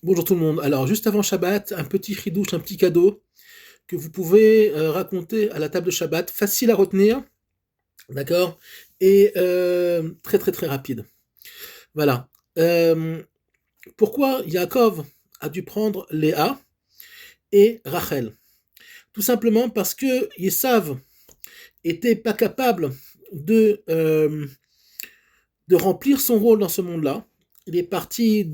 Bonjour tout le monde. Alors, juste avant Shabbat, un petit chidouche, un petit cadeau que vous pouvez raconter à la table de Shabbat, facile à retenir, d'accord, et très très très rapide. Voilà. Pourquoi Yaakov a dû prendre Léa et Rachel? Tout simplement parce que Esav était pas capable de, euh, de remplir son rôle dans ce monde-là. Il est parti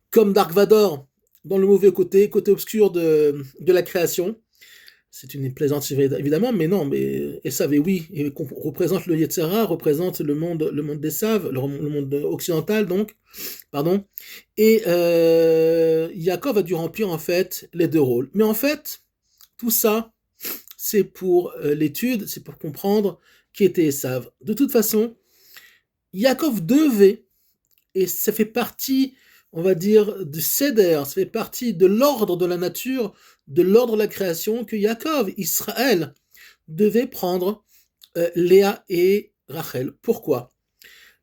comme Dark Vador dans le mauvais côté obscur de la création. C'est une plaisante évidemment, mais non, mais Esav, oui, représente le Yetzera, représente le monde d'Esav, le monde occidental donc, pardon. Et Yaakov a dû remplir en fait les deux rôles. Mais en fait, tout ça, c'est pour l'étude, c'est pour comprendre qui était Esav. De toute façon, Yaakov devait, et ça fait partie, on va dire, du Seder, ça fait partie de l'ordre de la nature, de l'ordre de la création, que Yaakov, Israël, devait prendre Léa et Rachel. Pourquoi?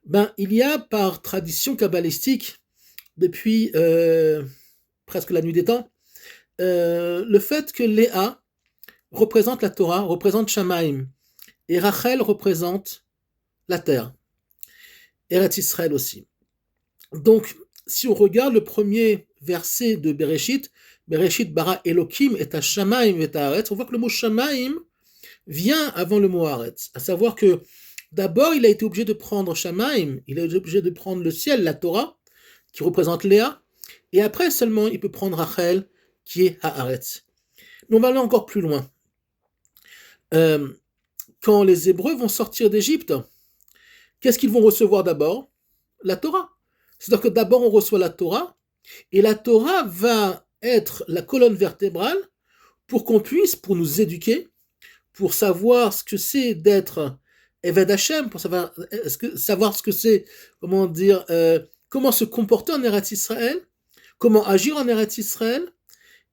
Ben, il y a par tradition kabbalistique, depuis presque la nuit des temps, le fait que Léa représente la Torah, représente Shamaim, et Rachel représente la terre, Eretz Israël aussi. Donc, si on regarde le premier verset de Bereshit, Bereshit bara Elohim et Shamaim et Haaretz, on voit que le mot Shamaim vient avant le mot Haaretz. À savoir que d'abord, il a été obligé de prendre Shamaim, il a été obligé de prendre le ciel, la Torah, qui représente Léa, et après seulement il peut prendre Rachel, qui est Haaretz. Mais on va aller encore plus loin. Quand les Hébreux vont sortir d'Égypte, qu'est-ce qu'ils vont recevoir d'abord? La Torah. C'est-à-dire que d'abord on reçoit la Torah, et la Torah va être la colonne vertébrale pour qu'on puisse, pour nous éduquer, pour savoir ce que c'est d'être Eved Hashem, pour savoir ce que c'est, comment dire, comment se comporter en Eretz Israël, comment agir en Eretz Israël,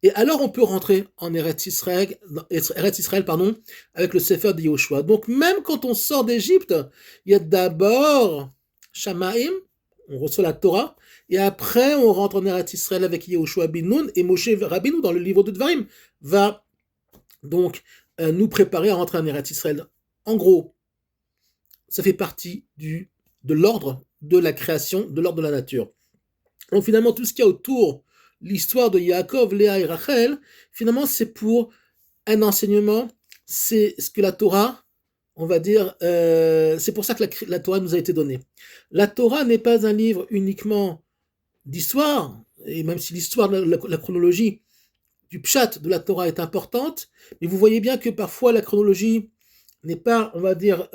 et alors on peut rentrer en Eretz Israël, pardon, avec le Sefer de Yehoshua. Donc même quand on sort d'Égypte, il y a d'abord Shamaim, on reçoit la Torah, et après on rentre en Eretz Israël avec Yehoshua bin Nun, et Moshe Rabbeinu dans le livre de Dvarim va donc nous préparer à rentrer en Eretz Israël. En gros, ça fait partie de l'ordre de la création, de l'ordre de la nature. Donc finalement, tout ce qu'il y a autour, l'histoire de Yaakov, Léa et Rachel, finalement c'est pour un enseignement, c'est ce que la Torah, on va dire, c'est pour ça que la Torah nous a été donnée. La Torah n'est pas un livre uniquement d'histoire, et même si l'histoire, la chronologie du pshat de la Torah est importante, mais vous voyez bien que parfois la chronologie n'est pas, on va dire,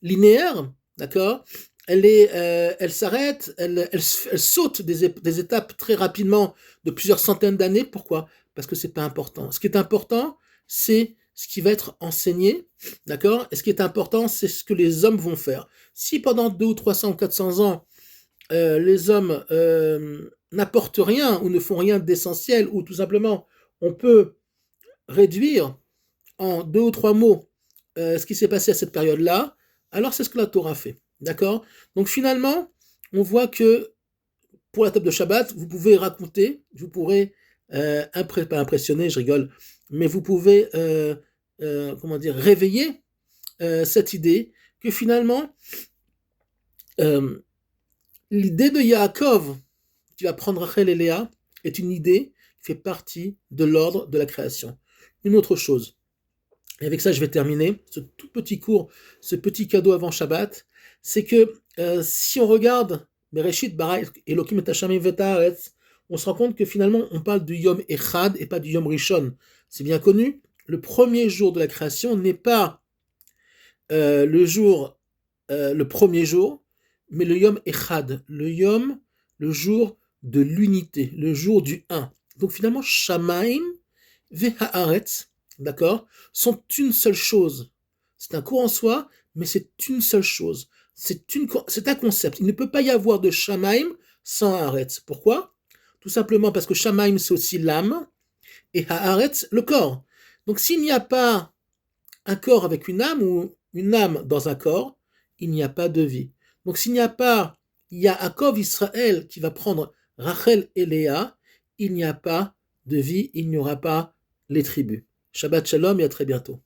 linéaire, d'accord? Elle s'arrête, elle saute des étapes très rapidement de plusieurs centaines d'années. Pourquoi? Parce que c'est pas important. Ce qui est important, c'est ce qui va être enseigné, d'accord? Et ce qui est important, c'est ce que les hommes vont faire. Si pendant 200 ou 300 ou 400 ans, les hommes n'apportent rien ou ne font rien d'essentiel, ou tout simplement on peut réduire en 2 ou 3 mots ce qui s'est passé à cette période-là, alors c'est ce que la Torah fait. D'accord? Donc finalement, on voit que pour la table de Shabbat, vous pouvez raconter, vous pourrez, pas impressionner, je rigole, mais vous pouvez, comment dire, réveiller cette idée que finalement, l'idée de Yaakov, qui va prendre Rachel et Léa, est une idée qui fait partie de l'ordre de la création. Une autre chose, et avec ça je vais terminer ce tout petit cours, ce petit cadeau avant Shabbat, c'est que si on regarde Bereshit bara Elohim et Hashamim vet haaretz, on se rend compte que finalement on parle du Yom Echad et pas du Yom Rishon. C'est bien connu, le premier jour de la création n'est pas le premier jour, mais le Yom Echad, le jour de l'unité, le jour du un. Donc finalement, Shamaim ve Haaretz, d'accord, sont une seule chose. C'est un cours en soi, mais c'est une seule chose. C'est un concept. Il ne peut pas y avoir de Shamaim sans Haaretz. Pourquoi? Tout simplement parce que Shamaim, c'est aussi l'âme, et Haaretz, le corps. Donc s'il n'y a pas un corps avec une âme, ou une âme dans un corps, il n'y a pas de vie. Donc s'il n'y a pas Yaakov Israël qui va prendre Rachel et Léa, il n'y a pas de vie, il n'y aura pas les tribus. Shabbat shalom et à très bientôt.